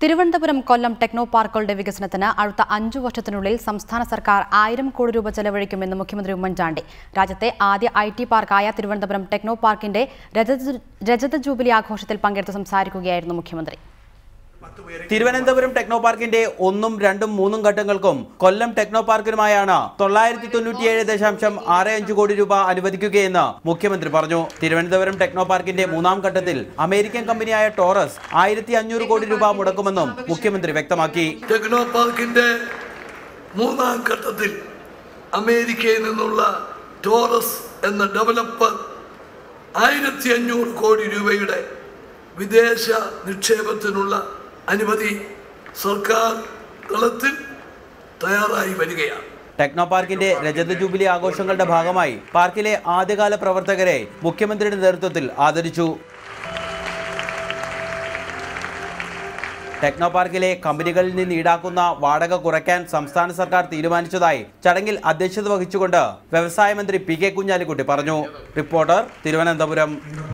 Thiruvananthapuram Kollam techno പാർക്കുകളുടെ വികസനത്തിന് അടുത്ത 5 വർഷത്തിനുള്ളിൽ സംസ്ഥാന സർക്കാർ 1000 കോടി രൂപ ചെലവഴിക്കുമെന്ന് മുഖ്യമന്ത്രി ഉമ്മൻചാണ്ടി. രാജ്യത്തെ ആദ്യ IT പാർക്കായ തിരുവനന്തപുരം ടെക്നോ പാർക്കിന്റെ രജത ജൂബിലി ആഘോഷത്തിൽ പങ്കെടുത്ത് സംസാരിക്കുകയായിരുന്നു മുഖ്യമന്ത്രി. തിരുവനന്തപുരം ടെക്നോ പാർക്കിന്റെ 1, 2, 3 ഘട്ടങ്ങൾക്കും കൊല്ലം ടെക്നോ പാർക്കിനുമായാണ് 997.65 കോടി രൂപ അനുവദിക്കുകയെന്ന് മുഖ്യമന്ത്രി പറഞ്ഞു. തിരുവനന്തപുരം ടെക്നോ പാർക്കിന്റെ 3ാം ഘട്ടത്തിൽ അമേരിക്കൻ കമ്പനിയായ ടോറസ് 1500 കോടി രൂപ മുടക്കുമെന്നും മുഖ്യമന്ത്രി വ്യക്തമാക്കി. ടെക്നോ പാർക്കിന്റെ 3ാം ഘട്ടത്തിൽ അമേരിക്കയിൽ നിന്നുള്ള ടോറസ് എന്ന ഡെവലപ്പർ 1500 കോടി രൂപയുടെ വിദേശ നിക്ഷേപത്തിനുള്ള അനുമതി സർക്കാർ തലത്തിൽ തയ്യാറായി വരികയാണ്. ടെക്നോ പാർക്കിന്റെ രജത ജൂബിലി ആഘോഷങ്ങളുടെ ഭാഗമായി പാർക്കിലെ ആദ്യകാല പ്രവർത്തകരെ മുഖ്യമന്ത്രിയുടെ നേതൃത്വത്തിൽ ആദരിച്ചു. ടെക്നോ പാർക്കിലെ കമ്പനികളിൽ നിന്ന് ഈടാക്കുന്ന വാടക കുറയ്ക്കാൻ സംസ്ഥാന സർക്കാർ തീരുമാനിച്ചതായി ചടങ്ങിൽ അധ്യക്ഷത വഹിച്ചുകൊണ്ട് വ്യവസായ മന്ത്രി PK കുഞ്ഞാലിക്കുട്ടി പറഞ്ഞു. റിപ്പോർട്ടർ, തിരുവനന്തപുരം.